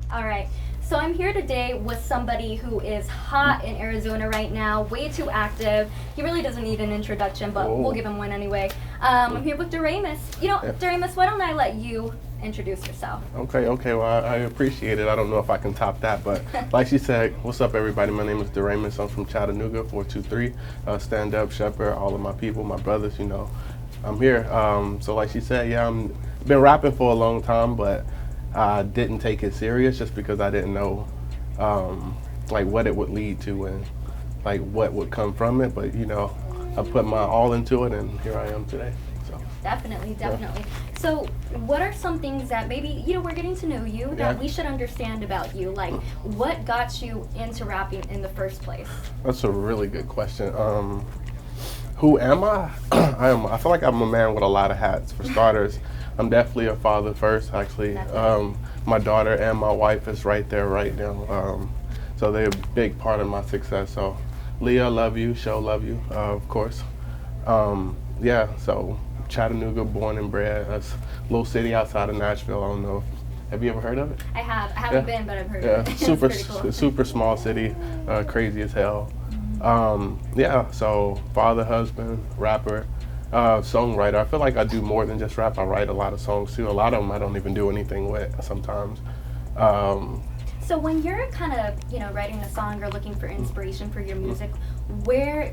All right. So I'm here today with somebody who is hot in Arizona right now, way too active. He really doesn't need an introduction, but we'll give him one anyway. I'm here with Doremus. Doremus, why don't I let you introduce yourself? Okay. Well, I appreciate it. I don't know if I can top that, but like she said, what's up, everybody? My name is Doremus. I'm from Chattanooga, 423. Stand up, shepherd, all of my people, my brothers. I'm here. So like she said, I'm been rapping for a long time, but I didn't take it serious just because I didn't know like what it would lead to and like what would come from it. But I put my all into it, and here I am today. So definitely. So what are some things that maybe we're getting to know you that we should understand about you? Like, what got you into rapping in the first place? That's a really good question. Who am I? I feel like I'm a man with a lot of hats. For starters, I'm definitely a father first, actually. My daughter and my wife is right there right now. So they're a big part of my success. So Leah, love you. Show, love you, of course. So Chattanooga, born and bred. That's a little city outside of Nashville. I don't know. Have you ever heard of it? I have. I haven't been, but I've heard of it. Super, It's pretty cool. super small city, crazy as hell. So father, husband, rapper, songwriter. I feel like I do more than just rap. I write a lot of songs too. A lot of them I don't even do anything with sometimes. So when you're kind of, writing a song or looking for inspiration for your music,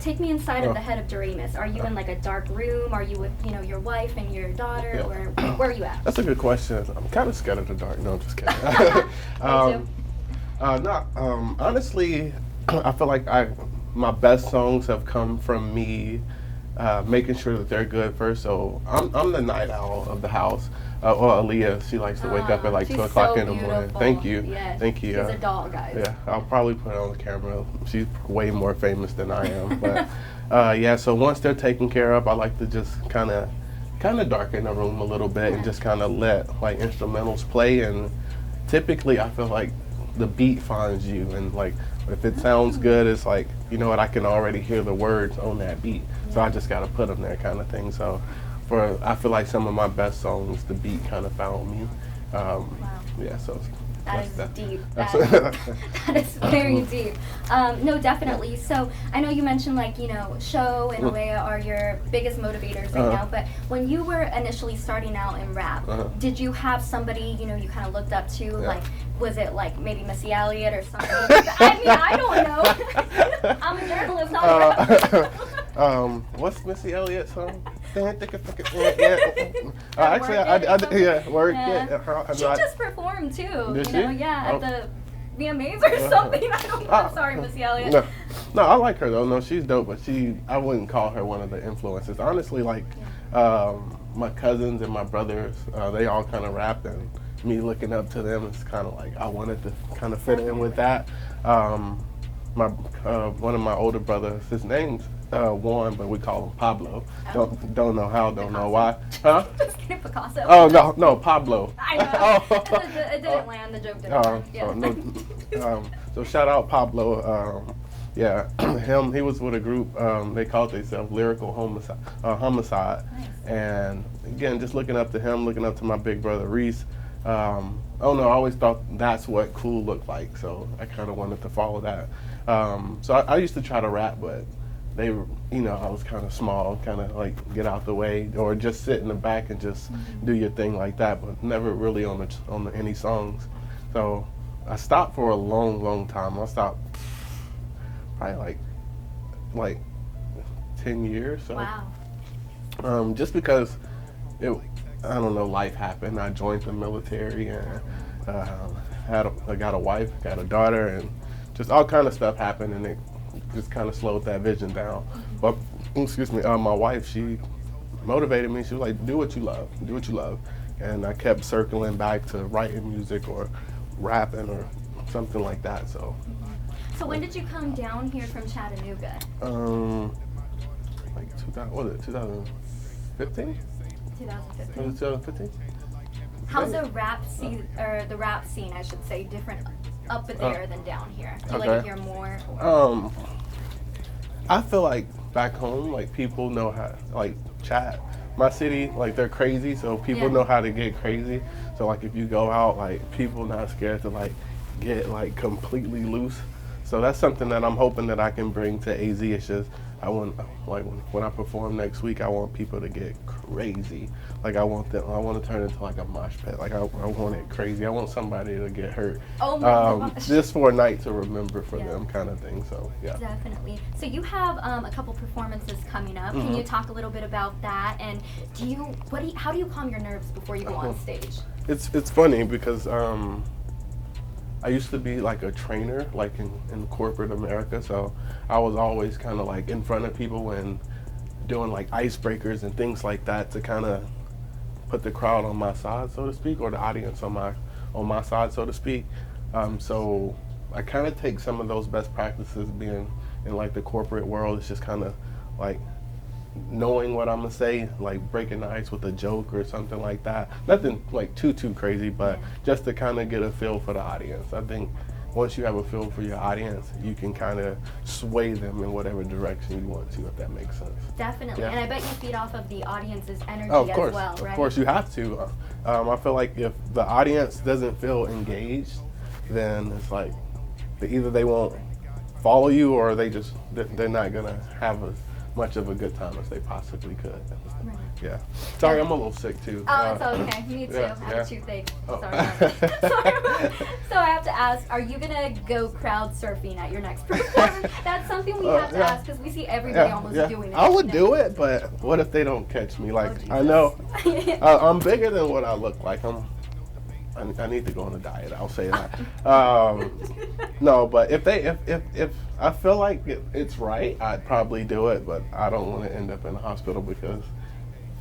take me inside of the head of Doremus. Are you in like a dark room? Are you with, your wife and your daughter? Or where are you at? That's a good question. I'm kind of scared of the dark. No, I'm just kidding. Honestly, I feel like my best songs have come from me making sure that they're good first. So I'm the night owl of the house. Or Aaliyah, she likes to wake up at like 2 o'clock in the morning. Thank you. Yes. Thank you. She's a doll, guys. Yeah, I'll probably put her on the camera. She's way more famous than I am. But so once they're taken care of, I like to just kind of darken the room a little bit and just kind of let like instrumentals play. And typically I feel like the beat finds you, and like if it sounds good, it's like, I can already hear the words on that beat. So I just got to put them there, kind of thing. So I feel like some of my best songs, the beat kind of found me. Wow. Yeah, so that is deep. That is very deep. No, definitely. So I know you mentioned like, Show and Alea are your biggest motivators right now, but when you were initially starting out in rap, did you have somebody, you kind of looked up to? Like, was it like maybe Missy Elliott or something? I mean, I don't know. I'm a journalist, not a rapper. What's Missy Elliott's song? Actually, I work. Yeah. She just performed too. Did she? At the VMAs or something. I don't know. I'm sorry, Missy Elliott. No, I like her though. No, she's dope, but I wouldn't call her one of the influences. Honestly, like my cousins and my brothers, they all kind of rap, and me looking up to them, it's kind of like I wanted to kind of fit in with that. One of my older brothers, his name's Juan, but we call him Pablo. Don't know how, don't know why. Huh? Just kidding, Picasso. Oh no, Pablo. I know. It didn't land. The joke didn't land. So shout out Pablo. Him. He was with a group. They called themselves Lyrical Homicide. Nice. And again, just looking up to him, looking up to my big brother Reese. I always thought that's what cool looked like. So I kind of wanted to follow that. So I used to try to rap, but I was kind of small, kind of like get out the way, or just sit in the back and just do your thing like that, but never really on any songs. So I stopped for a long, long time. I stopped probably like 10 years. So. Wow. Just because life happened. I joined the military and I got a wife, got a daughter, and just all kind of stuff happened, and it just kind of slowed that vision down. But my wife, she motivated me. She was like, do what you love. And I kept circling back to writing music or rapping or something like that. So when did you come down here from Chattanooga? Like 2015? 2015. 2015? How's the rap scene, or the rap scene, I should say, different up there than down here? Do you like to hear more? I feel like back home, like people know how, like Chat, my city, like they're crazy, so people know how to get crazy. So like if you go out, like people not scared to like get like completely loose. So that's something that I'm hoping that I can bring to AZ. It's just I want like when I perform next week, I want people to get crazy. Like I want to turn it into like a mosh pit. Like I want it crazy. I want somebody to get hurt. Oh my gosh. Just for a night to remember for them, kind of thing. So yeah. Definitely. So you have a couple performances coming up. Can you talk a little bit about that? And how do you calm your nerves before you go on stage? It's funny because I used to be like a trainer, like in corporate America. So I was always kind of like in front of people and doing like icebreakers and things like that to kind of put the crowd on my side, so to speak, or the audience on my side, so to speak. So I kind of take some of those best practices being in like the corporate world. It's just kind of like knowing what I'm gonna say, like breaking the ice with a joke or something like that. Nothing like too crazy, but just to kind of get a feel for the audience. I think once you have a feel for your audience, you can kind of sway them in whatever direction you want to, if that makes sense. Definitely, Yeah. and I bet you feed off of the audience's energy Of course, as well, right? Of course, you have to. I feel like if the audience doesn't feel engaged, then it's like either they won't follow you or they're not gonna have as much of a good time as they possibly could. Right. Yeah. Sorry, I'm a little sick too. Oh, it's okay. Me too. yeah, I have a toothache. Oh. Sorry. So I have to ask, are you gonna go crowd surfing at your next performance? That's something we have to ask because we see everybody almost doing it. I would do it, but what if they don't catch me? Like Oh, I know I'm bigger than what I look like. I need to go on a diet. I'll say that. No, but if I feel like it's right, I'd probably do it. But I don't want to end up in the hospital because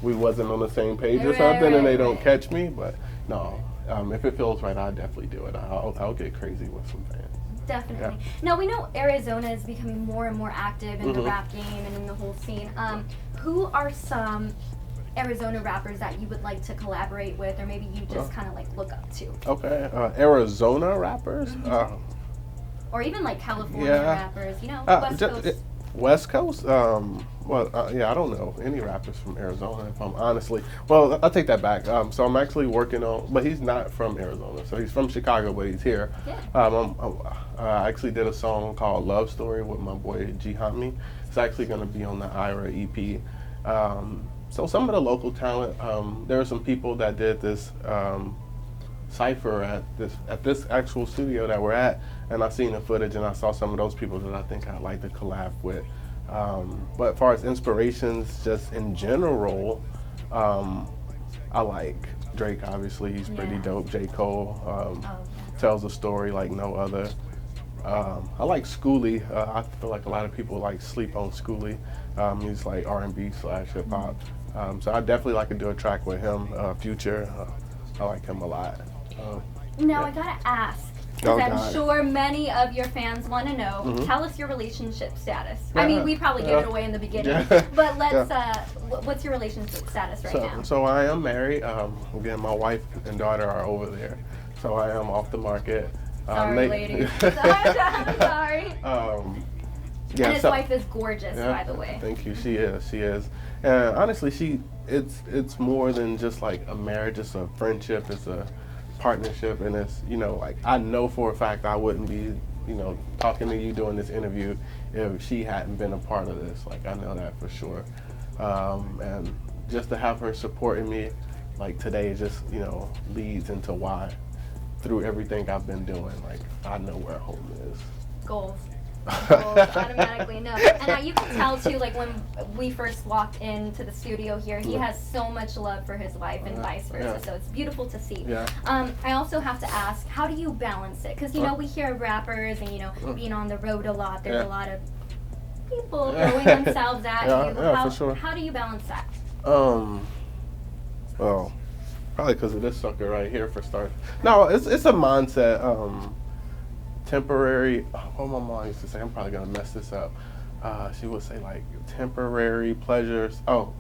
we wasn't on the same page or something, and they don't catch me. But no, if it feels right, I'll definitely do it. I'll get crazy with some fans. Definitely. Now we know Arizona is becoming more and more active in the rap game and in the whole scene. Who are some Arizona rappers that you would like to collaborate with, or maybe you just kind of like look up to? Okay, Arizona rappers, or even like California rappers, you know, West Coast. West Coast. I don't know any rappers from Arizona. If I'm honestly, well, I'll take that back. So I'm actually working on, but he's not from Arizona. So he's from Chicago, but he's here. Yeah. I actually did a song called "Love Story" with my boy G Homie. It's actually going to be on the IRA-EP. So some of the local talent, there were some people that did this cipher at this actual studio that we're at, and I seen the footage and I saw some of those people that I think I'd like to collab with. But as far as inspirations, just in general, I like Drake. Obviously, he's pretty dope. J. Cole tells a story like no other. I like Schoolie. I feel like a lot of people like sleep on Schoolie. He's like R&B / hip hop. So I definitely like to do a track with him. Future, I like him a lot. Now I gotta ask, because I'm sure many of your fans want to know. Tell us your relationship status. I mean, we probably gave it away in the beginning, but let's. What's your relationship status right now? So I am married. Again, my wife and daughter are over there, so I am off the market. Sorry, ladies. Sorry. Yeah, and his wife is gorgeous, by the way. Thank you. She is. And honestly, it's more than just like a marriage. It's a friendship. It's a partnership, and it's like I know for a fact I wouldn't be talking to you doing this interview if she hadn't been a part of this. Like I know that for sure. And just to have her supporting me, like today, just leads into why through everything I've been doing, like I know where home is. Goals. Automatically no. And you can tell too, like when we first walked into the studio here, he has so much love for his wife and vice versa. So it's beautiful to see. I also have to ask, how do you balance it? Because we hear rappers and being on the road a lot. There's a lot of people throwing themselves at you. For sure. How do you balance that? Well, probably because of this sucker right here for starters. No, it's a mindset. Temporary. Oh, my mom used to say, I'm probably gonna mess this up. She would say like temporary pleasures. Oh,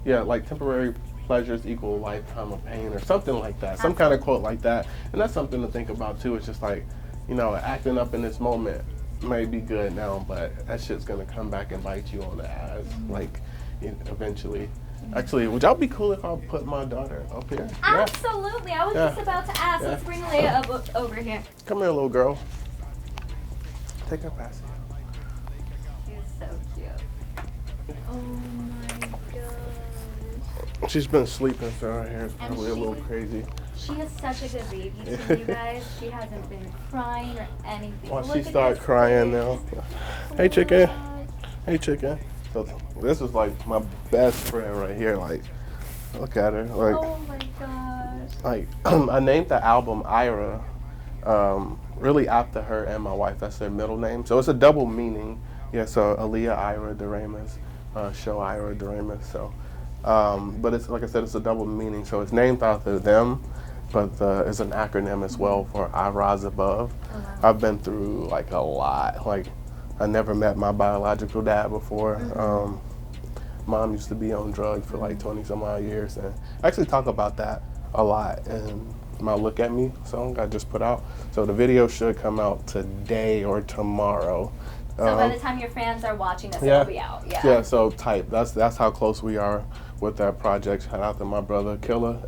yeah, like temporary pleasures equal lifetime of pain or something like that. Some kind of quote like that. And that's something to think about too. It's just like, acting up in this moment may be good now, but that shit's gonna come back and bite you on the ass, like eventually. Actually, would y'all be cool if I put my daughter up here? Absolutely. I was just about to ask. Let's bring Leia up over here. Come here, little girl. Take her past. She's so cute. Oh my gosh. She's been sleeping, so her hair is probably a little crazy. She is such a good baby to you guys. She hasn't been crying or anything. Why she start crying now? Hey, chicken. Hey, chicken. So this is like my best friend right here. Like, look at her. Like, oh my gosh. Like, I named the album IRA, really after her and my wife. That's their middle name. So it's a double meaning. Yeah, so Aaliyah Ira DeRamus, show Ira DeRamus. So, but it's, like I said, it's a double meaning. So it's named after them, but it's an acronym as well for I Rise Above. Oh, wow. I've been through like a lot. Like, I never met my biological dad before. Mom used to be on drugs for like 20 some odd years, and I actually talk about that a lot in my Look At Me song I just put out. So the video should come out today or tomorrow. So by the time your fans are watching this, it'll be out. Yeah, so tight. That's how close we are with that project. Shout out to my brother Killer,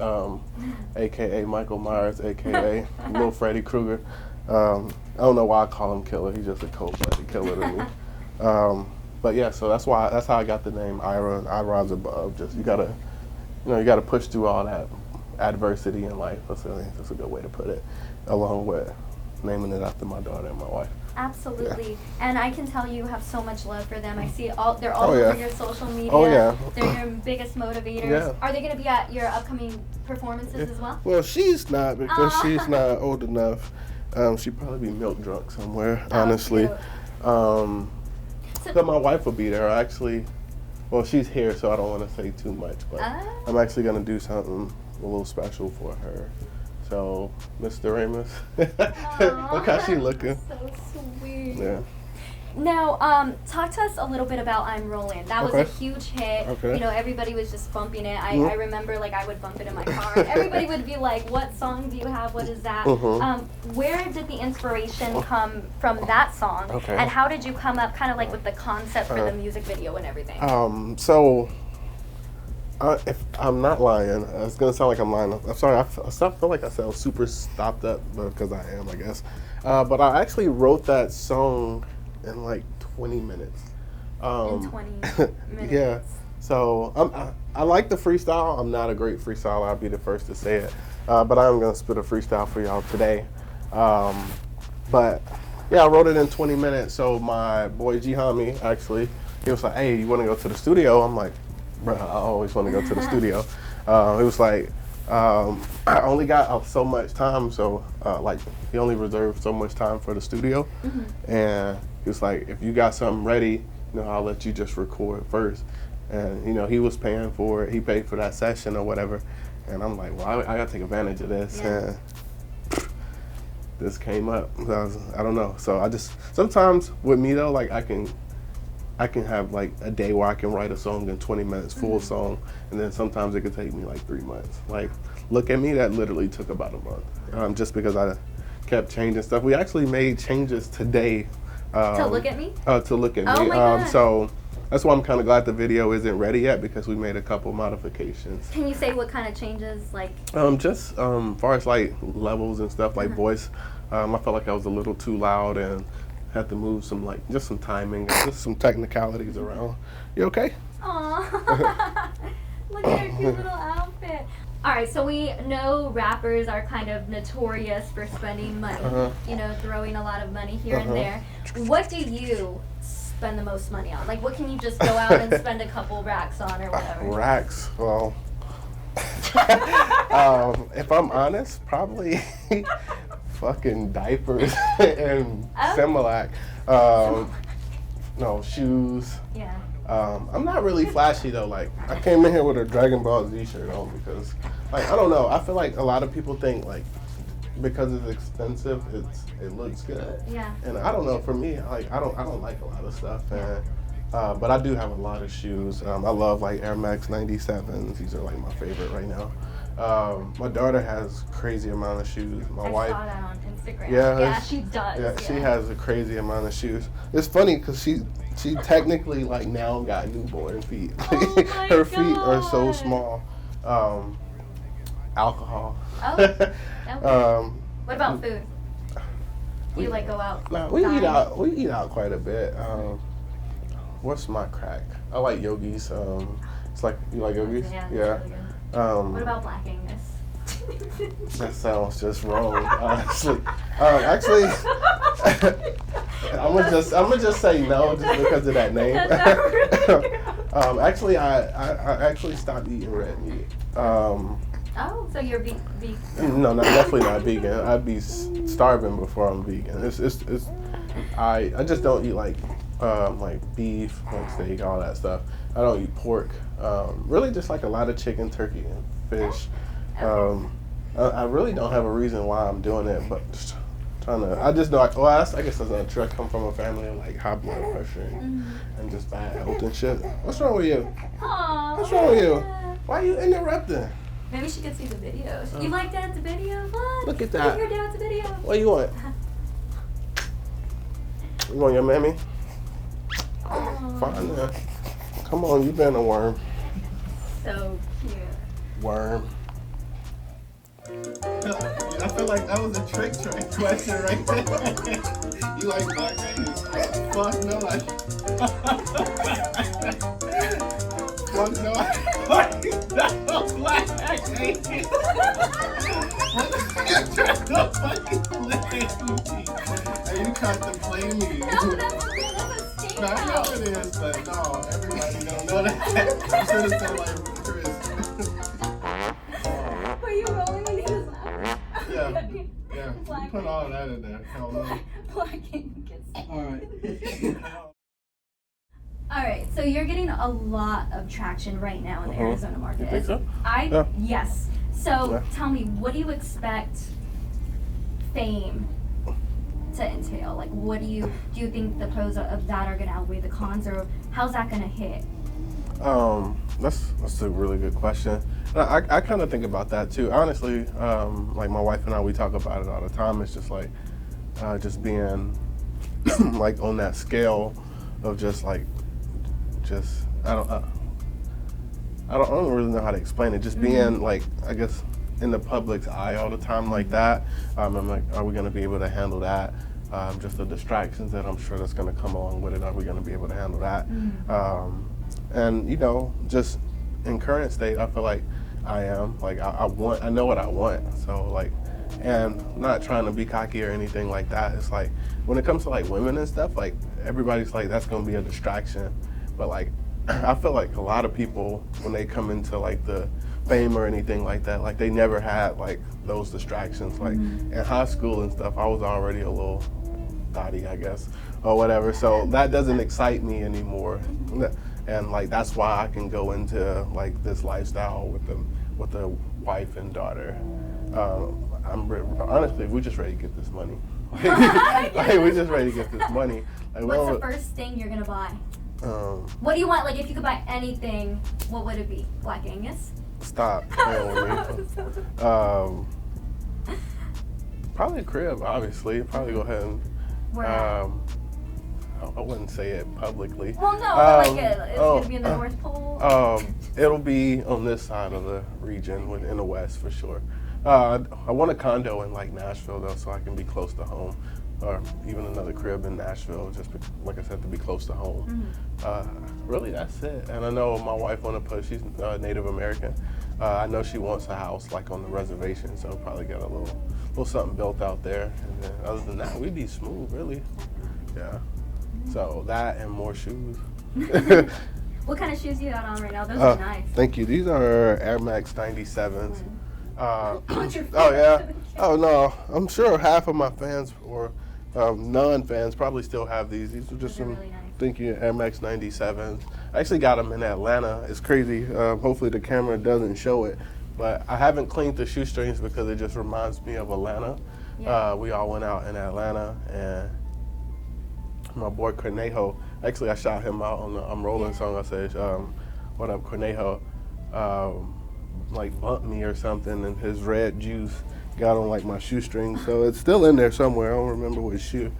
aka Michael Myers, aka Lil Freddy Krueger. I don't know why I call him Killer. He's just a cold-blooded killer to me. But yeah, so that's how I got the name Ira. I Rise Above. Just you gotta push through all that adversity in life. That's a good way to put it. Along with naming it after my daughter and my wife. Absolutely. Yeah. And I can tell you have so much love for them. I see they're all over your social media. Oh yeah. They're your biggest motivators. Yeah. Are they going to be at your upcoming performances as well? Well, she's not, because she's not old enough. She'd probably be milk drunk somewhere, honestly. So my wife will be there. Well, she's here, so I don't want to say too much, but I'm actually going to do something a little special for her. So, Miss DeRamus, look how she looking. So sweet. Yeah. Now, talk to us a little bit about I'm Rollin'. That was a huge hit. Okay. You know, everybody was just bumping it. I remember, like, I would bump it in my car. Everybody would be like, what song do you have? What is that? Where did the inspiration come from that song? Okay. And how did you come up kind of like with the concept for the music video and everything? So, if I'm not lying, it's going to sound like I'm lying. I'm sorry, I feel like I sound super stopped up, because I am, I guess. But I actually wrote that song in like 20 minutes. In 20 minutes. Yeah. So I like the freestyle. I'm not a great freestyler. I'll be the first to say it. But I'm going to spit a freestyle for y'all today. But yeah, I wrote it in 20 minutes. So my boy G-Hami, actually, he was like, hey, you want to go to the studio? I'm like, bro, I always want to go to the studio. He was like, I only got so much time, so like he only reserved so much time for the studio, and he was like, if you got something ready, I'll let you just record first. And he was paying for it. He paid for that session or whatever, and I'm like, well, I gotta take advantage of this. And this came up. I don't know. So I just sometimes with me though, like I can have like a day where I can write a song in 20 minutes, full song, and then sometimes it could take me like 3 months. Like, Look At Me, that literally took about a month, just because I kept changing stuff. We actually made changes today. To Look At Me? To Look At Me. Oh my God. So that's why I'm kind of glad the video isn't ready yet, because we made a couple modifications. Can you say what kind of changes, like? Just far as like levels and stuff, like voice. I felt like I was a little too loud and had to move some some timing and just some technicalities around. You okay? Aww. Look at her cute little outfit. Alright, so we know rappers are kind of notorious for spending money, throwing a lot of money here and there. What do you spend the most money on? Like, what can you just go out and spend a couple racks on or whatever? Racks? Well, if I'm honest, probably fucking diapers and Similac. No, shoes. Yeah. I'm not really flashy though. Like, I came in here with a Dragon Ball Z shirt on because, like, I don't know. I feel like a lot of people think like because it's expensive, it looks good. Yeah. And I don't know. For me, like, I don't like a lot of stuff. And but I do have a lot of shoes. I love like Air Max 97s. These are like my favorite right now. My daughter has crazy amount of shoes. My wife. I saw that on Instagram. Yeah, she does. Yeah, she has a crazy amount of shoes. It's funny because She technically like now got newborn feet. Oh my Her feet are so God. small. Alcohol. Oh, okay. What about food? Do you like go out? Nah, we dine? eat out. We eat out quite a bit. What's my crack? I like yogis. It's like you like yogis. Yeah. Yeah. Really good. What about Black Angus? That sounds just wrong. Honestly, actually, I'm gonna just say no just because of that name. Actually, I actually stopped eating red meat. Oh, so you're vegan? No, definitely not vegan. I'd be starving before I'm vegan. I just don't eat like beef, like steak, all that stuff. I don't eat pork. Really, just like a lot of chicken, turkey, and fish. I really don't have a reason why I'm doing it, but just trying to. I just know. I guess that's not true. I come from a family of like high blood pressure and just bad health and shit. What's wrong with you? Aww, What's wrong with you? yeah. Why are you interrupting? Maybe she could see the video. You like Dad's video? What? Look at that. Look at your Dad's video. What you want? You want your mammy? Aww. Fine then. Come on, you been a worm. So cute. Worm. I feel like that was a trick question right there. You like black babies? Fuck no. Fuck no. No black babies. You tried to fucking play me. And you tried to play me. No, that's a statement. I know it is, but no, everybody don't know that. You should have said like Chris. Were you rolling when he was laughing? Yeah. Yeah. Black You put all that in there. Hell no. Black Angus. Alright. Alright, so you're getting a lot of traction right now in the Arizona market. You think so? Yes. So Yeah. tell me, what do you expect fame to entail? Like, what do you think the pros of that are going to outweigh the cons, or how's that going to hit? That's a really good question. I kind of think about that too. Honestly, like my wife and I, we talk about it all the time. It's just like, just being like on that scale of just I don't really know how to explain it. Just being like, I guess, in the public's eye all the time like that. I'm like, are we going to be able to handle that? Just the distractions that I'm sure that's going to come along with it. Are we going to be able to handle that? And you know, just in current state, I feel like I am. Like I know what I want. So like, and not trying to be cocky or anything like that. It's like when it comes to like women and stuff, like everybody's like that's going to be a distraction. But like, I feel like a lot of people when they come into like the fame or anything like that, like they never had like those distractions. Like in high school and stuff, I was already a little thotty, I guess, or whatever. So that doesn't excite me anymore. And like that's why I can go into like this lifestyle with a wife and daughter. Honestly, we're just ready to get this money. Like, we're just ready to get this money. Like, What's the first thing you're gonna buy? What do you want? Like, if you could buy anything, what would it be? Black Angus? Stop playing with me. Probably a crib, obviously. Probably go ahead and. Where at? I wouldn't say it publicly. Well, no, but like it's gonna be in the North Pole. It'll be on this side of the region, in the West for sure. I want a condo in like Nashville though, so I can be close to home, or even another crib in Nashville, just like I said, to be close to home. Really, that's it. And I know my wife she's Native American. I know she wants a house like on the reservation, so probably get a little something built out there. And then other than that, we'd be smooth, really. Yeah. So that and more shoes. What kind of shoes you got on right now? Those are nice. Thank you. These are Air Max 97s. On your feet. Oh yeah. Oh no. I'm sure half of my fans or non-fans probably still have these. These are just some really nice. Thank you, Air Max 97s. I actually got them in Atlanta. It's crazy. Hopefully the camera doesn't show it, but I haven't cleaned the shoestrings because it just reminds me of Atlanta. Yeah. We all went out in Atlanta and my boy Cornejo, actually I shot him out on the I'm Rolling song. I said, what up Cornejo, like bumped me or something, and his red juice got on like my shoestring. So it's still in there somewhere. I don't remember which shoe.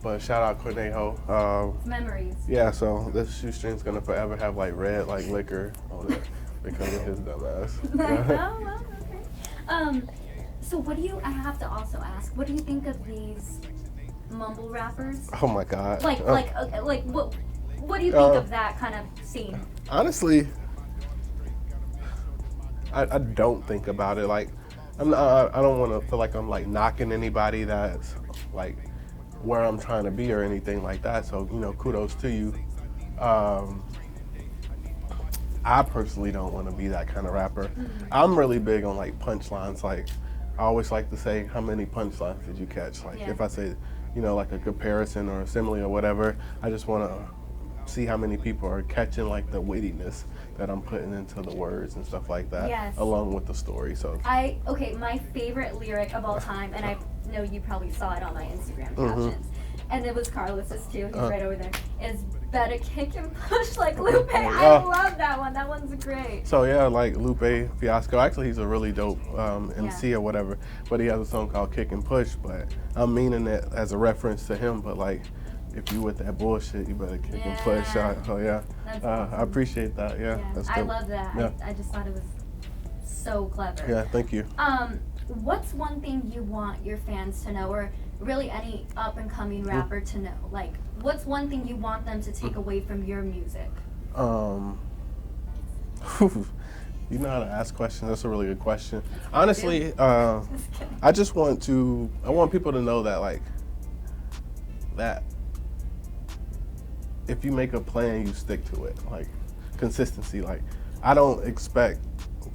But shout out Cornejo. Memories. Yeah, so this shoestring's gonna forever have like red like liquor on it because of his dumb ass. Oh, well, okay. So what do you, I have to also ask, what do you think of these mumble rappers? Oh my God. Like what do you think of that kind of scene? Honestly, I don't think about it. Like, I don't want to feel like I'm like knocking anybody that's like where I'm trying to be or anything like that. So, you know, kudos to you. I personally don't want to be that kind of rapper. I'm really big on like punchlines. Like, I always like to say, how many punchlines did you catch? Like, if I say, you know, like a comparison or a simile or whatever, I just want to see how many people are catching like the wittiness that I'm putting into the words and stuff like that, along with the story. So okay, my favorite lyric of all time, and I know you probably saw it on my Instagram captions, and it was Carlos's too. He's right over there. Is better kick and push like Lupe. I love that one. That one's great. So yeah, like Lupe Fiasco. Actually, he's a really dope MC or whatever. But he has a song called Kick and Push. But I'm meaning it as a reference to him. But like, if you with that bullshit, you better kick and push. So yeah, awesome. I appreciate that. Yeah, that's dope. I love that. Yeah. I just thought it was so clever. Yeah, thank you. What's one thing you want your fans to know, or really any up and coming rapper to know? Like, what's one thing you want them to take away from your music? You know how to ask questions. That's a really good question. Honestly, I want people to know that like that if you make a plan, you stick to it. Like consistency. Like I don't expect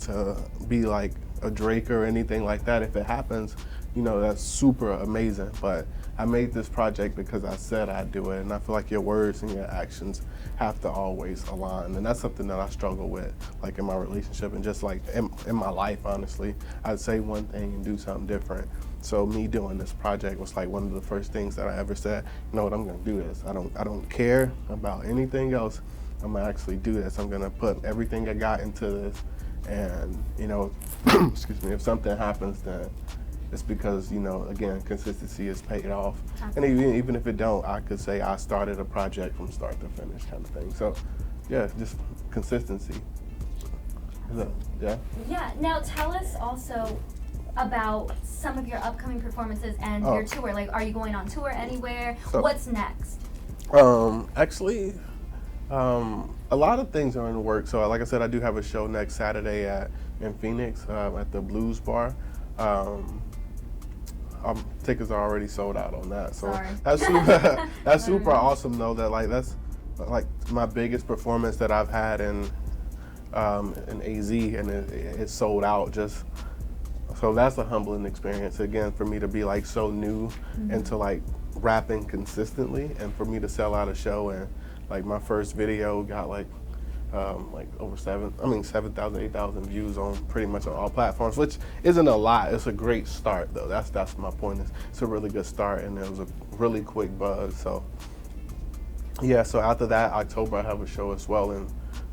to be like a Drake or anything like that. If it happens, you know, that's super amazing. But I made this project because I said I'd do it, and I feel like your words and your actions have to always align, and that's something that I struggle with, like in my relationship and just like in my life. Honestly, I'd say one thing and do something different. So me doing this project was like one of the first things that I ever said, you know what, I'm gonna do this. I don't care about anything else. I'm gonna actually do this. I'm gonna put everything I got into this, and you know, excuse me, if something happens, then it's because, you know, again, consistency is paid off. And even if it don't, I could say I started a project from start to finish kind of thing. So yeah, just consistency. Yeah? Yeah, now tell us also about some of your upcoming performances and your tour. Like, are you going on tour anywhere? So, what's next? Actually, a lot of things are in the works. So like I said, I do have a show next Saturday in Phoenix at the Blues Bar. Tickets are already sold out on that, so that's super awesome though. That like that's like my biggest performance that I've had in AZ, and it's sold out. Just so that's a humbling experience again for me to be like so new into like rapping consistently, and for me to sell out a show, and like my first video got like over 7,000, 8,000 views on pretty much on all platforms, which isn't a lot. It's a great start though. That's my point. It's a really good start, and it was a really quick buzz. So yeah, so after that, October, I have a show as well in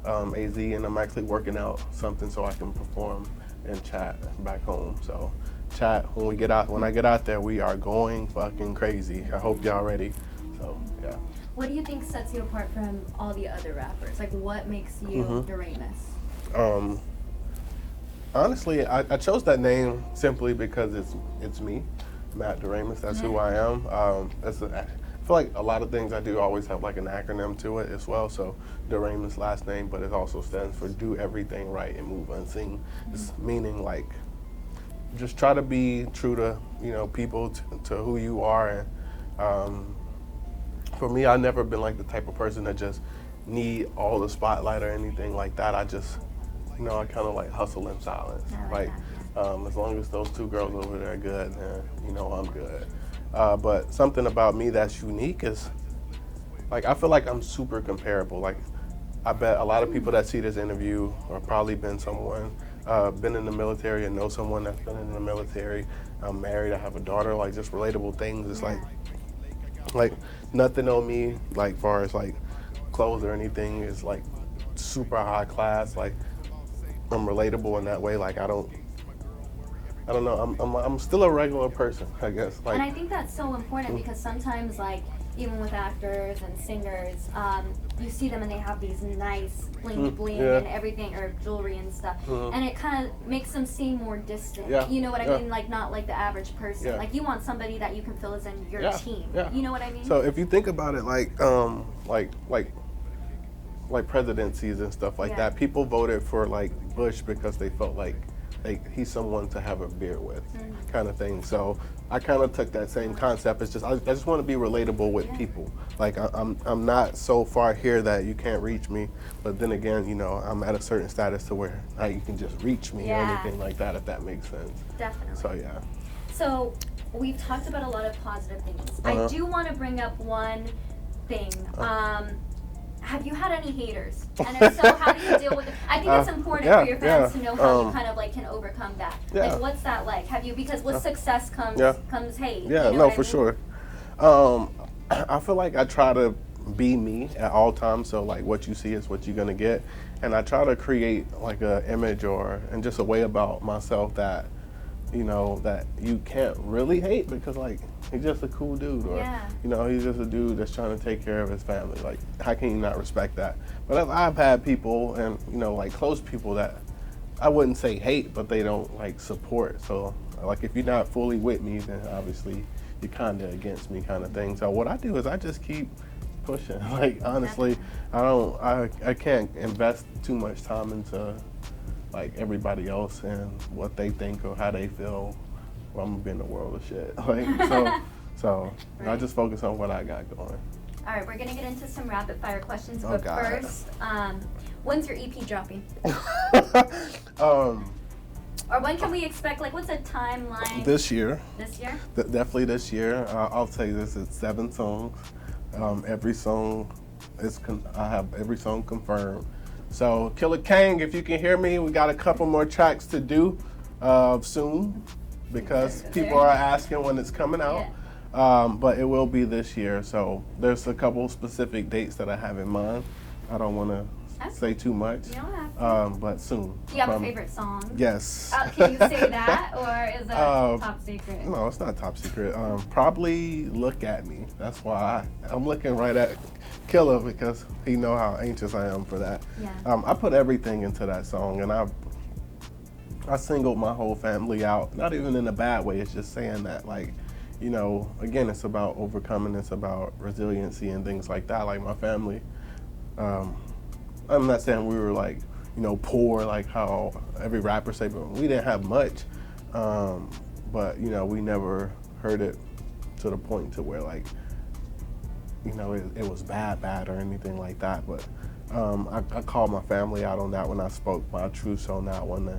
AZ, and I'm actually working out something so I can perform in Chat back home. So Chat, when I get out there, we are going fucking crazy. I hope y'all ready. So yeah. What do you think sets you apart from all the other rappers? Like, what makes you Doremus? Honestly, I chose that name simply because it's me, Matt DeRamus. That's who I am. I feel like a lot of things I do always have like an acronym to it as well. So DeRamus last name, but it also stands for do everything right and move unseen. It's meaning like just try to be true to, you know, people, to who you are. And for me, I've never been like the type of person that just need all the spotlight or anything like that. I just, you know, I kind of like hustle in silence. As long as those two girls over there are good, then, you know, I'm good. But something about me that's unique is, like, I feel like I'm super comparable. Like, I bet a lot of people that see this interview or probably been someone, been in the military and know someone that's been in the military. I'm married, I have a daughter, like just relatable things. It's like nothing on me, like far as like clothes or anything, is like super high class. Like I'm relatable in that way. Like I don't know. I'm still a regular person, I guess. Like, and I think that's so important because sometimes like even with actors and singers, you see them and they have these nice bling bling Yeah. and everything, or jewelry and stuff, and it kind of makes them seem more distant. Yeah. You know what I Yeah. mean? Like not like the average person. Yeah. Like you want somebody that you can feel is in your Yeah. team. Yeah. You know what I mean? So if you think about it, like presidencies and stuff like that, people voted for like Bush because they felt like he's someone to have a beer with, kind of thing. So I kind of took that same concept. It's just I just want to be relatable with people. Like I'm not so far here that you can't reach me, but then again, you know, I'm at a certain status to where you can just reach me or anything like that, if that makes sense. Definitely. So yeah. So we've talked about a lot of positive things. I do want to bring up one thing. Have you had any haters? And if so, how do you deal with it? I think it's important for your fans to know how you kind of like can overcome that. Like, what's that like? Have you, because with success comes hate. Yeah, you know for sure. I feel like I try to be me at all times. So like what you see is what you're gonna get, and I try to create like a image and just a way about myself that, you know, that you can't really hate, because like he's just a cool dude, or you know, he's just a dude that's trying to take care of his family. Like, how can you not respect that? But I've had people, and you know, like close people that I wouldn't say hate, but they don't like support. So like if you're not fully with me, then obviously you're kind of against me, kind of thing. So what I do is I just keep pushing. Like honestly, I can't invest too much time into like everybody else and what they think or how they feel. Well, I'm gonna be in the world of shit. Like so I just focus on what I got going. All right, we're gonna get into some rapid fire questions, but first, when's your EP dropping? Or when can we expect? Like, what's a timeline? This year. This year? Definitely this year. I'll tell you this: it's 7 songs. Every song I have every song confirmed. So Killer Kang, if you can hear me, we got a couple more tracks to do soon, because people are asking when it's coming out. But it will be this year. So there's a couple specific dates that I have in mind. I don't want to say too much. You don't have to. But soon. Do you have a favorite song? Yes. Can you say that, or is that top secret? No, it's not top secret. Probably Look At Me. That's why I'm looking right at Killer, because he know how anxious I am for that. Yeah. I put everything into that song, and I singled my whole family out. Not even in a bad way. It's just saying that, like, you know, again, it's about overcoming. It's about resiliency and things like that. Like my family. I'm not saying we were like, you know, poor, like how every rapper say, but we didn't have much. But you know, we never heard it to the point to where like, you know, it was bad or anything like that. But I called my family out on that when I spoke my truths on that one. I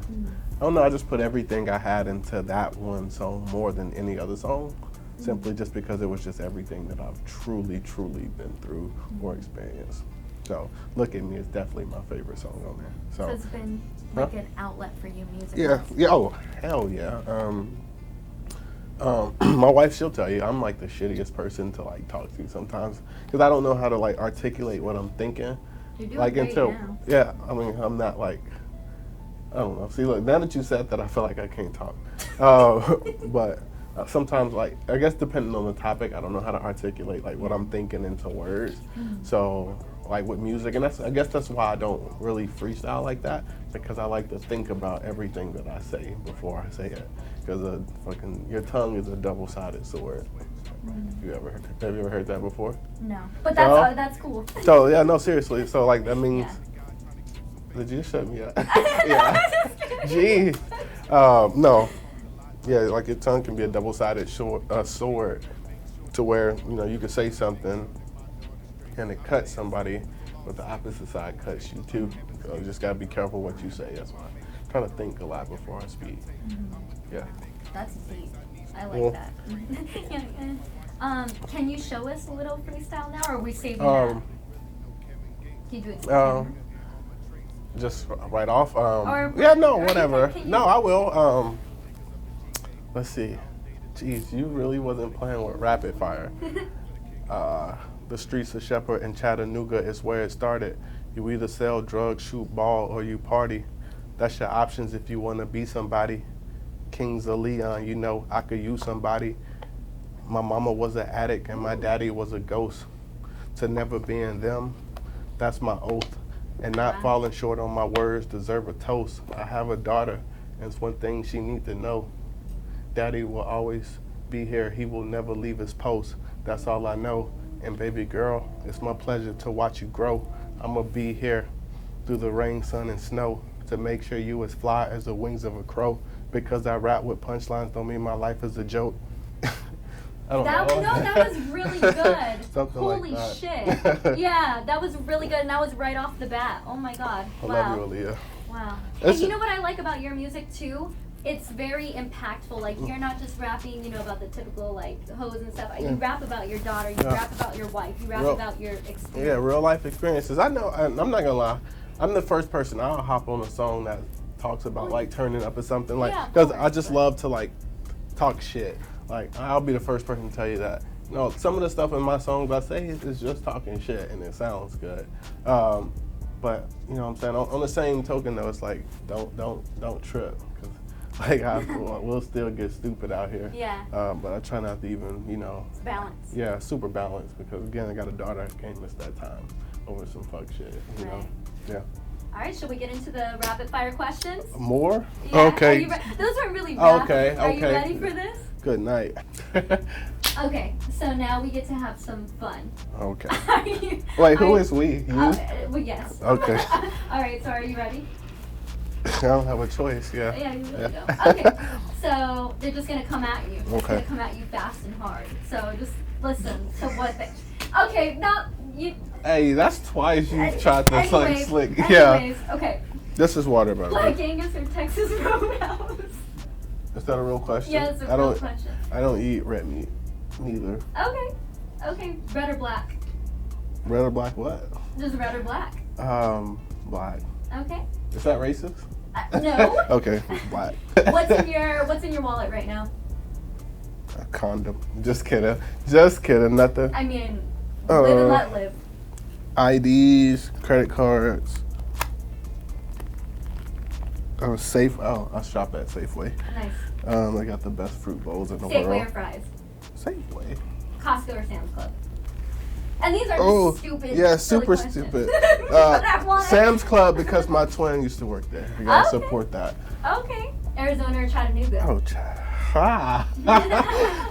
don't know, I just put everything I had into that one song more than any other song, simply just because it was just everything that I've truly been through or experienced. So Look At Me is definitely my favorite song on there. So it's been like an outlet for you musically. Yeah, oh, hell yeah. My wife, she'll tell you, I'm like the shittiest person to like talk to sometimes, because I don't know how to like articulate what I'm thinking. You're doing like great until, now. yeah, I mean, I'm not like, I don't know. See, look, now that you said that, I feel like I can't talk. But sometimes, like, I guess depending on the topic, I don't know how to articulate like what I'm thinking into words. So, like with music, and I guess that's why I don't really freestyle like that, because I like to think about everything that I say before I say it. Because your tongue is a double-sided sword. Have you ever heard that before? No, but that's cool. So yeah, no, seriously. So like that means. Did you shut me up? Yeah. Jeez. No. Yeah, like your tongue can be a double-sided sword, to where, you know, you can say something and it cuts somebody, but the opposite side cuts you too. So you just gotta be careful what you say. That's why I'm trying to think a lot before I speak. Yeah. That's deep. I like that. Can you show us a little freestyle now, or are we saving that? Can you do it? Just right off. Whatever. No, I will. Let's see. Jeez, you really wasn't playing with rapid fire. The streets of Shepherd and Chattanooga is where it started. You either sell drugs, shoot ball, or you party. That's your options if you want to be somebody. Kings of Leon, you know I could use somebody. My mama was an addict and my daddy was a ghost. To never be in them, that's my oath. And not falling short on my words deserve a toast. I have a daughter, and it's one thing she needs to know. Daddy will always be here. He will never leave his post. That's all I know. And baby girl, it's my pleasure to watch you grow. I'ma be here through the rain, sun, and snow to make sure you as fly as the wings of a crow. Because I rap with punchlines don't mean my life is a joke. I don't know. No, that was really good. Something Holy like shit. that. Yeah, that was really good, and that was right off the bat. Oh my god. I Wow. love you, Aaliyah. Wow. It's And you know what I like about your music too? It's very impactful. Like, you're not just rapping, you know, about the typical like hoes and stuff. You rap about your daughter. You rap about your wife. You rap about your experience. Yeah, real life experiences. I know. I'm not gonna lie. I'm the first person I'll hop on a song that talks about like turning up or something, like, because I just love to like talk shit. Like, I'll be the first person to tell you that. No, some of the stuff in my songs I say is just talking shit and it sounds good. But you know what I'm saying? On the same token though, it's like don't trip, because like we'll still get stupid out here. Yeah. But I try not to even, you know. Balance. Yeah, super balanced, because again I got a daughter. I can't miss that time over some fuck shit. You know. Yeah. All right, should we get into the rapid fire questions? More? Yeah. Okay. Those are really rapid. Okay. Are you ready for this? Good night. Okay, so now we get to have some fun. Okay. Wait, who is we? You? Well, yes. Okay. All right, so are you ready? I don't have a choice, yeah. Yeah, you really don't. Okay, so they're just going to come at you. They're Okay. going to come at you fast and hard. So just listen to what they... Okay, now you... Hey, that's twice you've tried to like slick. Anyways, okay. This is water, by the way. Black Angus or Texas Roadhouse? Is that a real question? Yeah, it's a real question. I don't eat red meat, neither. Okay, red or black? Red or black what? Just red or black. Black. Okay. Is that racist? No. Okay, black. What's in your wallet right now? A condom. Just kidding. Just kidding. Nothing. I mean, live and let live. IDs, credit cards. Safe. Oh, I shop at Safeway. Nice. I got the best fruit bowls in the world. Safeway or Fry's? Safeway. Costco or Sam's Club? And these are stupid. Yeah, silly super questions. stupid. But I want it. Sam's Club, because my twin used to work there. You gotta support that. Okay. Arizona or Chattanooga? Oh, Chat.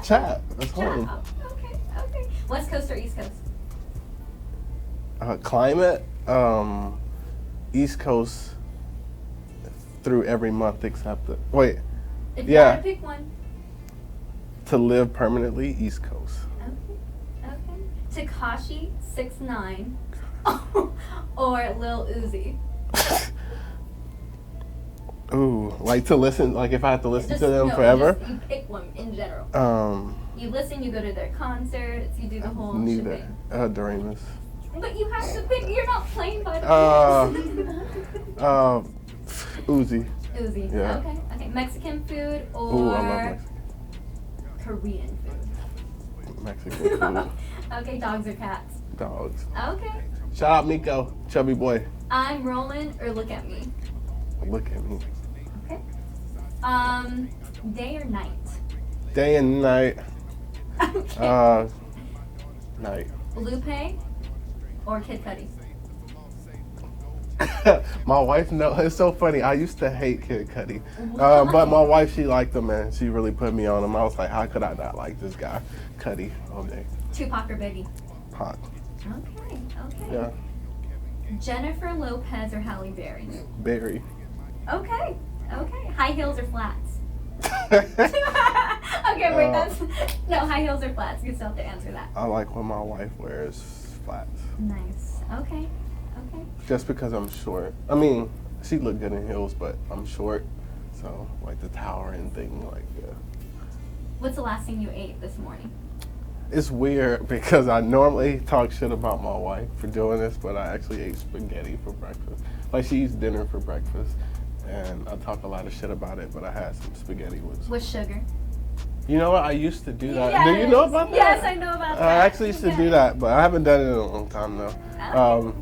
Chat. That's home. Okay. West Coast or East Coast? Climate. East Coast through every month except the wait. If you gotta pick one. To live permanently, East Coast. Okay. Tekashi 6ix9ine or Lil Uzi? Ooh, like to listen, like if I have to listen to them forever? You pick one in general. You listen, you go to their concerts, you do the whole neither. shebang. Doremus. But you have to pick, you're not playing by the rules. Uzi. Uzi, Yeah. Okay. Mexican food or Ooh, I love Mexican. Korean food? Mexican food. Okay, dogs or cats? Dogs. Okay. Shout out Miko, chubby boy. I'm rolling or look at me? Look at me. Okay. Day or night? Day and night. Okay. Night. Lupe or Kid Cudi? My wife, no, it's so funny. I used to hate Kid Cudi, but my wife, she liked him, man. She really put me on him. I was like, how could I not like this guy, Cudi, all day? Tupac or Biggie? Pac. Okay. Yeah. Jennifer Lopez or Halle Berry? Berry. Okay. High heels or flats? Okay, wait, that's no high heels or flats. You still have to answer that. I like when my wife wears flats. Nice. Okay. Just because I'm short. I mean, she look good in heels, but I'm short, so like the towering thing, like yeah. What's the last thing you ate this morning? It's weird because I normally talk shit about my wife for doing this, but I actually ate spaghetti for breakfast. Like she eats dinner for breakfast, and I talk a lot of shit about it, but I had some spaghetti with sugar. You know what? I used to do that. Yes. Do you know about that? Yes, I know about that. I actually used to do that, but I haven't done it in a long time though.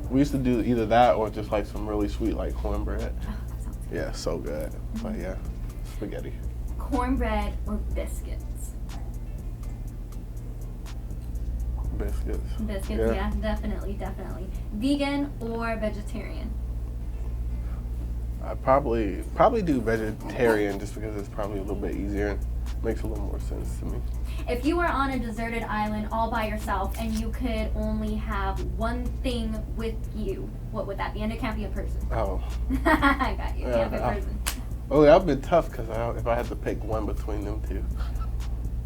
We used to do either that or just like some really sweet like cornbread. Oh, that sounds good. Yeah, so good. But yeah, spaghetti. Cornbread or biscuits? Biscuits. Biscuits, yeah, definitely. Vegan or vegetarian? I probably do vegetarian just because it's probably a little bit easier and makes a little more sense to me. If you were on a deserted island all by yourself and you could only have one thing with you, what would that be? And it can't be a person. Oh. I got you. It can't be a person. Oh, that would be tough because if I had to pick one between them two.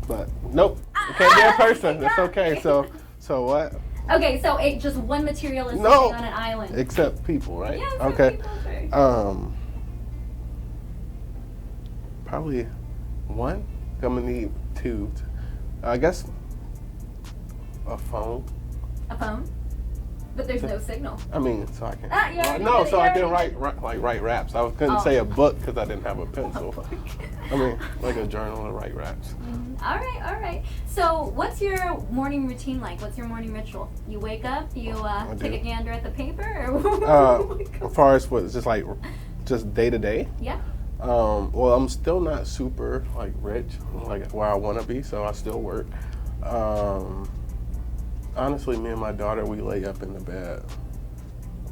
But nope, it can't be a person. It's okay. So what? Okay, so it just one materialistic thing on an island. Except people, right? Yeah, okay. people, sure. Probably one. I'm gonna need two. I guess a phone. A phone? But there's no signal. I mean, so I can. So I can write raps. I couldn't say a book because I didn't have a pencil. I mean, like a journal to write raps. All right. So, what's your morning routine like? What's your morning ritual? You wake up, you take a gander at the paper, or as far as what, just day to day. Yeah. Well, I'm still not super like rich, like where I want to be, so I still work. Honestly, me and my daughter, we lay up in the bed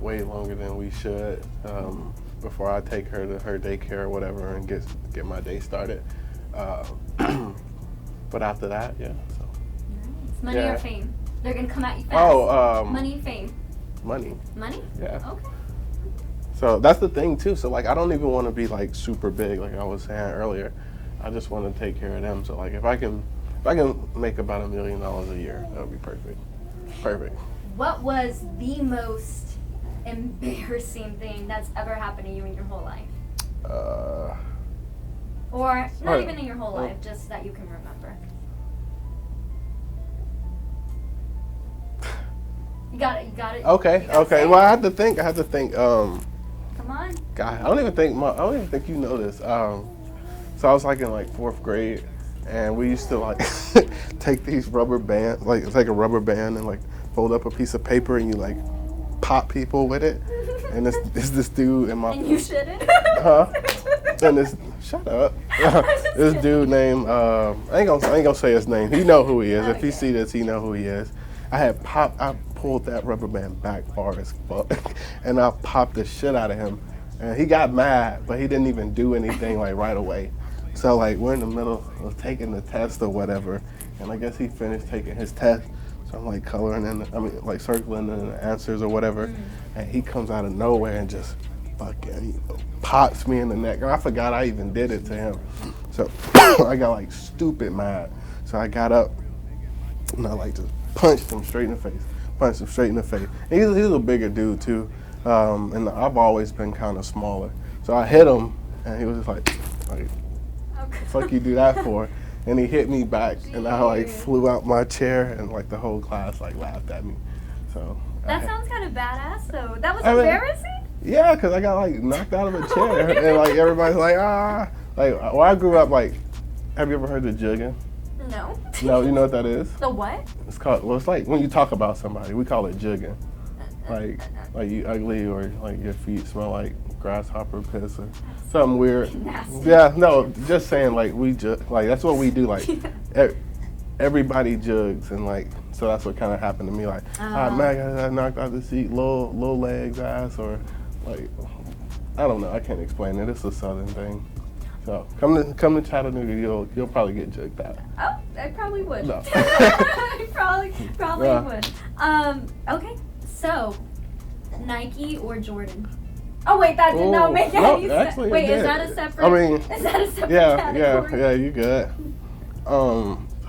way longer than we should before I take her to her daycare or whatever and get my day started. But after that, yeah. So. Nice. Money or fame? They're gonna come at you fast. Money, fame. Money. Money? Yeah. Okay. So that's the thing too. So like, I don't even want to be like super big, like I was saying earlier. I just want to take care of them. So like, if I can make about $1 million a year, that would be perfect. Perfect. What was the most embarrassing thing that's ever happened to you in your whole life? Or not even in your whole life, just that you can remember. You got it. Okay. Well, I had to think. Come on. God, I don't even think you know this. So I was like in like 4th grade, and we used to like take these rubber bands, like it's like a rubber band, and like fold up a piece of paper, and you like pop people with it. And this dude in my and you shouldn't. And shut up. This dude named I ain't gonna say his name. He know who he is. Okay. If he see this, he know who he is. I pulled that rubber band back far as fuck, and I popped the shit out of him. And he got mad, but he didn't even do anything like right away. So like we're in the middle of taking the test or whatever, and I guess he finished taking his test. So I'm like like circling in the answers or whatever, and he comes out of nowhere and just fucking pops me in the neck. I forgot I even did it to him. So I got like stupid mad. So I got up and I like just punched him straight in the face. And he's a bigger dude too, and I've always been kind of smaller. So I hit him, and he was just like, fuck you do that for? And he hit me back, and I like flew out my chair, and like the whole class like laughed at me. So that sounds kind of badass though. That was embarrassing? Yeah, because I got like knocked out of a chair, and like everybody's like, ah. Like, well, I grew up like, have you ever heard of jugging? No. No, you know what that is? The what? It's called, well, it's like when you talk about somebody, we call it jugging. Like you ugly, or like your feet smell like grasshopper piss or something weird. Nasty. Yeah, no, just saying like we like that's what we do. Like everybody jugs, and like so that's what kind of happened to me. Like, man, I got knocked out the seat, little legs, ass, or like I don't know. I can't explain it. It's a southern thing. So come to Chattanooga, you'll probably get jugged out. Oh, I probably would. No. I probably would. Okay, so Nike or Jordan? Oh wait, that did not make any sense. Wait, is that a separate? Is that a separate category? Yeah, you good.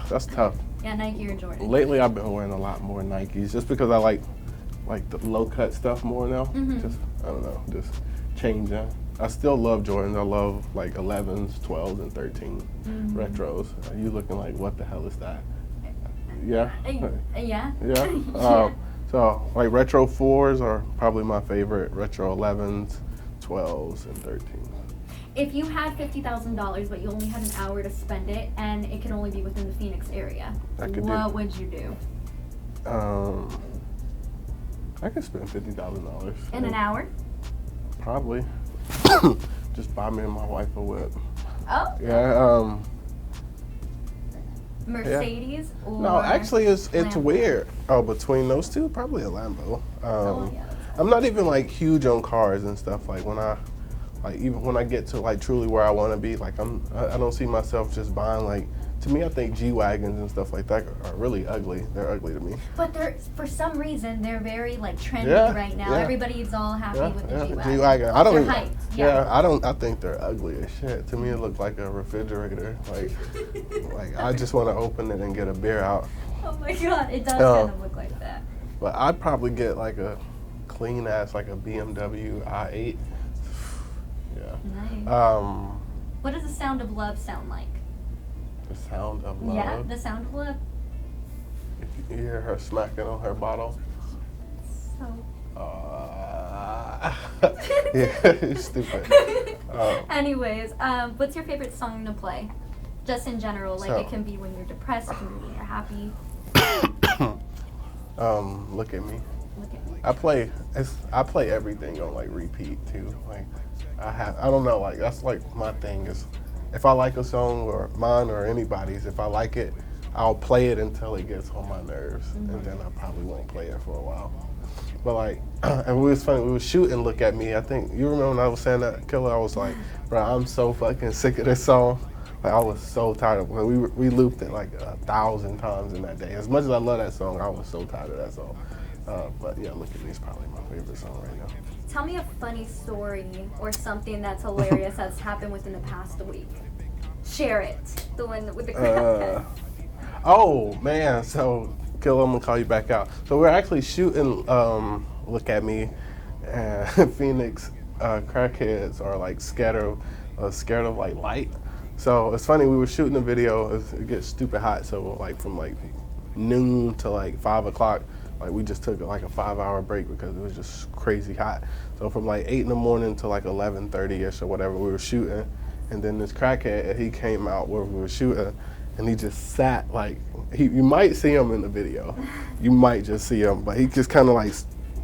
That's tough. Yeah, Nike or Jordan. Lately, I've been wearing a lot more Nikes just because I like the low cut stuff more now. Just I don't know, just changing. I still love Jordans. I love like 11s, 12s, and 13 retros. You looking like, what the hell is that? Yeah. Yeah. Yeah. So like retro 4s are probably my favorite. Retro 11s, 12s, and 13s. If you had $50,000 but you only had an hour to spend it, and it could only be within the Phoenix area, what would you do? I could spend $50,000 in an hour. Probably. Just buy me and my wife a whip. Oh. Yeah. Mercedes or No, actually, it's Lambo? weird. Oh, between those two, probably a Lambo. Oh, yeah. I'm not even like huge on cars and stuff. Like even when I get to like truly where I want to be, like I don't see myself just buying like. To me, I think G-Wagons and stuff like that are really ugly. They're ugly to me. But for some reason, they're very like trendy right now. Yeah. Everybody's all happy with the G-Wagon. G-Wagon. I don't They're even, hyped. I think they're ugly as shit. To me, it looked like a refrigerator. Like I just want to open it and get a beer out. Oh my god, it does kind of look like that. But I'd probably get like a clean ass, like a BMW i8. Yeah. Nice. What does the sound of love sound like? The sound of love. Yeah, the sound of love. If you hear her smacking on her bottle. So. Yeah, stupid. Anyways, what's your favorite song to play? Just in general, like it can be when you're depressed, it can be when you're happy. Look at me. Look at me. I play everything on like repeat too. Like I don't know, like that's like my thing is. If I like a song or mine or anybody's, if I like it, I'll play it until it gets on my nerves, and then I probably won't play it for a while. But like, and it was funny. We were shooting "Look at Me." I think you remember when I was saying that, Killer. I was like, bro, I'm so fucking sick of this song. Like I was so tired of it. We looped it like 1,000 times in that day. As much as I love that song, I was so tired of that song. But yeah, "Look at Me" is probably my favorite song right now. Tell me a funny story or something that's hilarious that's happened within the past week. Share it. The one with the crab. Oh man, so Killer, I'm gonna call you back out. So we're actually shooting "Look at Me," and Phoenix crackheads are like scared of like light. So it's funny. We were shooting a video. It gets stupid hot. So like from like noon to like 5 o'clock. Like we just took like a 5-hour break because it was just crazy hot. So from like 8 in the morning to like 11:30ish or whatever, we were shooting. And then this crackhead, he came out where we were shooting, and he just sat like, you might see him in the video. You might just see him, but he just kind of like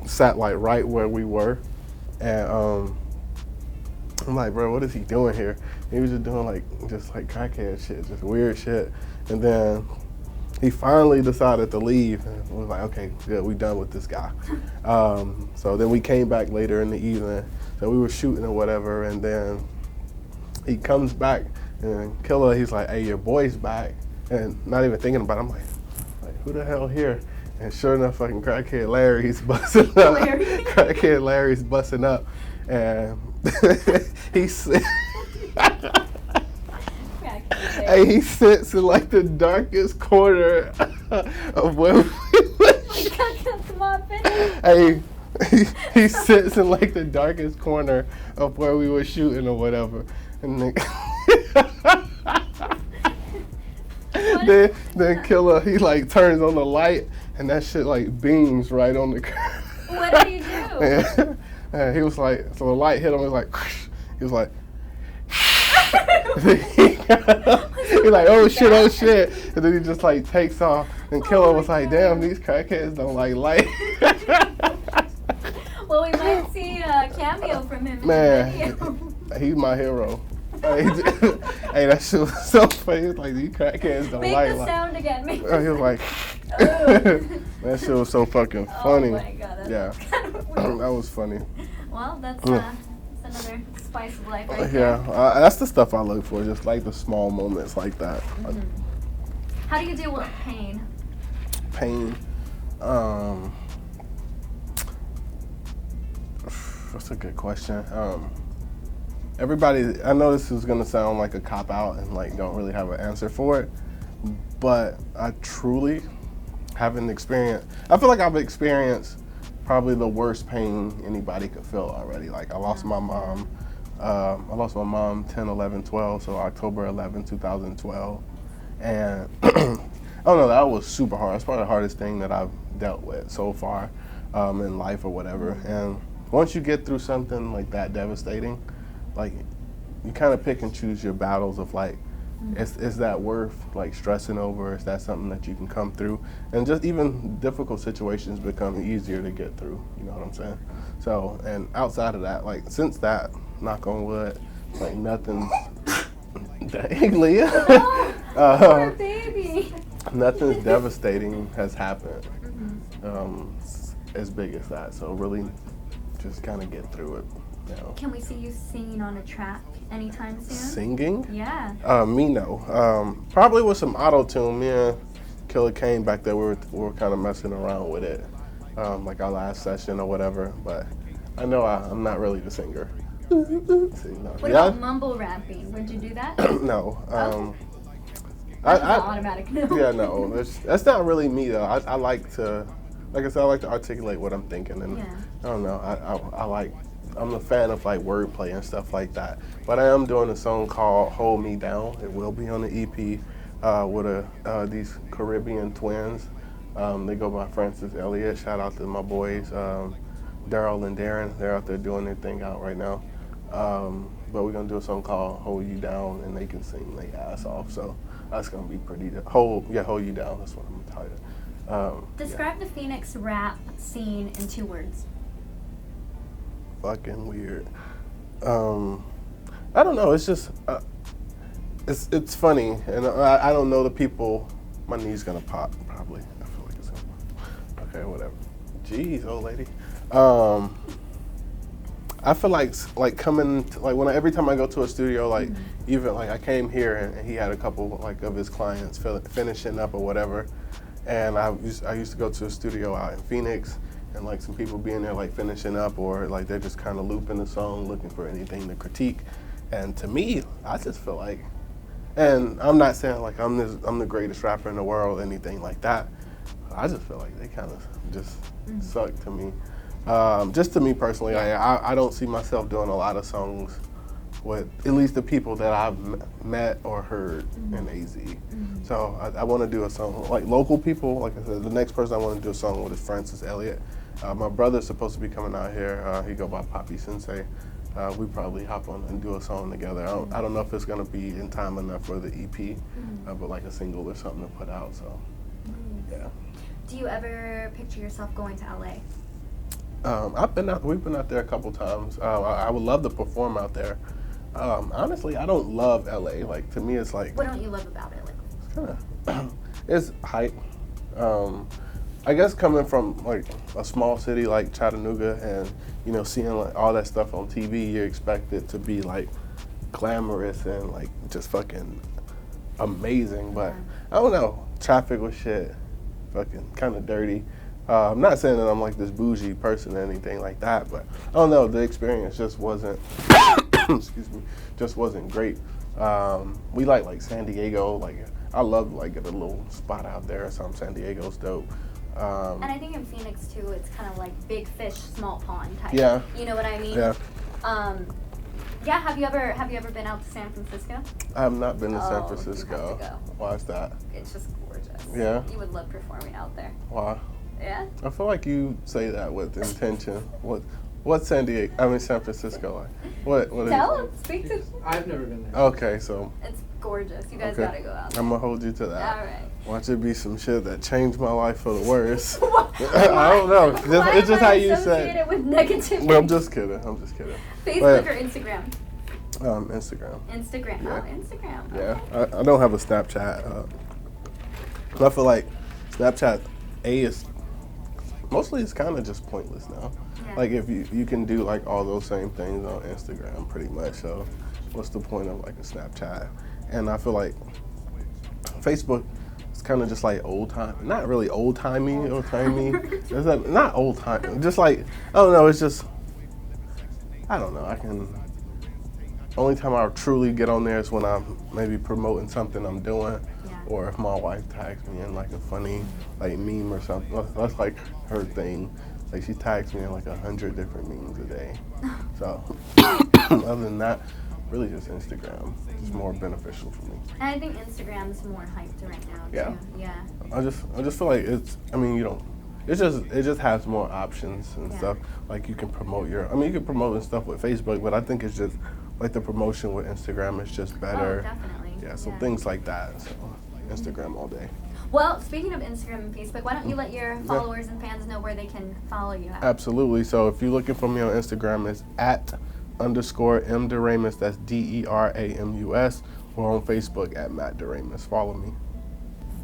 sat like right where we were. And I'm like, bro, what is he doing here? He was just doing like crackhead shit, just weird shit. And then he finally decided to leave, and we was like, okay, good, we done with this guy. So then we came back later in the evening. So we were shooting or whatever, and then he comes back, and Killer, he's like, hey, your boy's back. And not even thinking about it, I'm like, who the hell here? And sure enough, fucking crackhead Larry's busting up. Crackhead Larry's busting up, and he hey, he sits in like the darkest corner of where hey, he sits in like the darkest corner of where we were shooting or whatever. And then Killer, he like turns on the light, and that shit like beams right on the curb. What did he do? And he was like, so the light hit him, he was like, he was like, he's like, oh shit, and then he just like takes off, and Killer was like, damn, these crackheads don't like light. Well, we might see a cameo from him in the video. He's my hero. Hey, that shit was so funny. It's like, these crackheads don't Make like the sound again. He was like, that shit was so fucking funny. Oh my god, yeah, that was funny. Well, that's another spice of life right there. Yeah, that's the stuff I look for, just like the small moments like that. Mm-hmm. How do you deal with pain? Pain, that's a good question. Everybody, I know this is gonna sound like a cop out and like don't really have an answer for it, but I truly haven't experienced. I feel like I've experienced probably the worst pain anybody could feel already. Like I lost my mom. I lost my mom 10, 11, 12, so October 11, 2012. And I don't know, that was super hard. It's probably the hardest thing that I've dealt with so far in life or whatever. And once you get through something like that devastating, like you kind of pick and choose your battles of like, is that worth like stressing over? Is that something that you can come through? And just even difficult situations become easier to get through, you know what I'm saying? So, and outside of that, like since that, knock on wood, like nothing's dangly. Oh, poor baby. nothing devastating has happened Mm-hmm. as big as that. So really, just kind of get through it. You know. Can we see you singing on a track anytime soon? Singing? Yeah. Me no. Probably with some auto tune. Me and Killer Kane back there, we were kind of messing around with it, like our last session or whatever. But I know I'm not really the singer. See, no. What about mumble rapping? Would you do that? No. That's an automatic no. Yeah, no. That's not really me though. I like to, like I said, I like to articulate what I'm thinking, and Yeah. I don't know. I'm a fan of like wordplay and stuff like that. But I am doing a song called "Hold Me Down." It will be on the EP with these Caribbean twins. They go by Francis Elliott. Shout out to my boys, Daryl and Darren. They're out there doing their thing out right now. But we're gonna do a song called "Hold You Down," and they can sing their ass off. So that's gonna be pretty. Hold You Down. That's what I'm gonna tell you. Describe the Phoenix rap scene in 2 words. Fucking weird. I don't know. It's just it's funny, and I don't know the people. My knee's gonna pop probably. I feel like it's gonna pop. Okay, whatever. Jeez, old lady. I feel like coming to, every time I go to a studio, like even like I came here and he had a couple like of his clients finishing up or whatever, and I used to go to a studio out in Phoenix. And like some people being there like finishing up, or like they're just kind of looping the song looking for anything to critique. And to me, I just feel like, and I'm not saying like I'm the greatest rapper in the world, anything like that. I just feel like they kind of just suck to me. Just to me personally, I don't see myself doing a lot of songs with at least the people that I've met or heard in AZ. So I want to do a song like local people. Like I said, the next person I want to do a song with is Francis Elliott. My brother's supposed to be coming out here. He go by Poppy Sensei. We probably hop on and do a song together. I don't know if it's gonna be in time enough for the EP, but like a single or something to put out. So, yeah. Do you ever picture yourself going to LA? We've been out there a couple times. I would love to perform out there. Honestly, I don't love LA. Like to me, it's like. What don't you love about it? Like, it's hype. I guess coming from like a small city like Chattanooga, and seeing like all that stuff on TV, you expect it to be like glamorous and like just fucking amazing. But I don't know, traffic was shit, fucking kind of dirty. I'm not saying that I'm like this bougie person or anything like that, but I don't know, the experience just wasn't, excuse me, just wasn't great. We like San Diego, like I love like get a little spot out there or something. San Diego's dope. And I think in Phoenix too, it's kind of like big fish, small pond type. Yeah. You know what I mean? Yeah. Yeah. Have you ever been out to San Francisco? I have not been to San You Francisco. have to go. Why is that? It's just gorgeous. Yeah. You would love performing out there. Why? Yeah. I feel like you say that with intention. What's San Francisco like? What is Tell it? him. Speak to. I've never been there. Okay, so. It's gorgeous. You guys Okay. gotta go out there. I'm gonna hold you to that. All right. Watch it be some shit that changed my life for the worse. What? I don't know. Why It's just am I how you associated say. with negativity? Well, I'm just kidding. Facebook But- or Instagram? Instagram. Instagram. Yeah. Oh, Instagram. Yeah, Okay. I don't have a Snapchat. I feel like Snapchat is mostly it's kind of just pointless now. Yeah. Like if you can do like all those same things on Instagram pretty much. So what's the point of like a Snapchat? And I feel like Facebook is kind of just like old time, not really old timey. Is that not old time? Just like I don't know. It's just I don't know. Only time I truly get on there is when I'm maybe promoting something I'm doing, Yeah. or if my wife tags me in like a funny like meme or something. That's like her thing. Like she tags me in like 100 different memes a day. So other than that, really just Instagram is more beneficial for me. And I think Instagram's more hyped right now too. Yeah. Yeah. I just feel like it's. I mean, you don't. It just has more options and Yeah. stuff. Like you can promote you can promote and stuff with Facebook, but I think it's just like the promotion with Instagram is just better. Oh, definitely. Yeah, so things like that. So Instagram all day. Well, speaking of Instagram and Facebook, why don't you let your followers and fans know where they can follow you at? Absolutely. So if you're looking for me on Instagram, it's @_M DeRamus. That's DERAMUS. Or on Facebook @Matt DeRamus. Follow me.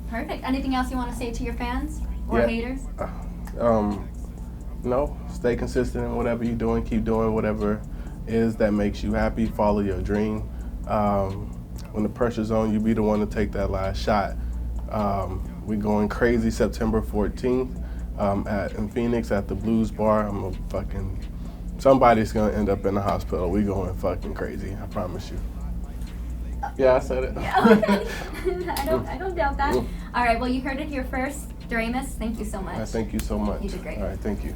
Perfect. Anything else you want to say to your fans or haters? No, stay consistent in whatever you're doing. Keep doing whatever is that makes you happy. Follow your dream. When the pressure's on, you be the one to take that last shot. We're going crazy September 14th in Phoenix at the Blues Bar. Somebody's gonna end up in the hospital. We going fucking crazy. I promise you. Yeah, I said it. I don't doubt that. All right, well, you heard it here first. DeRamus, thank you so much. Thank you so much. You did great. All right, thank you.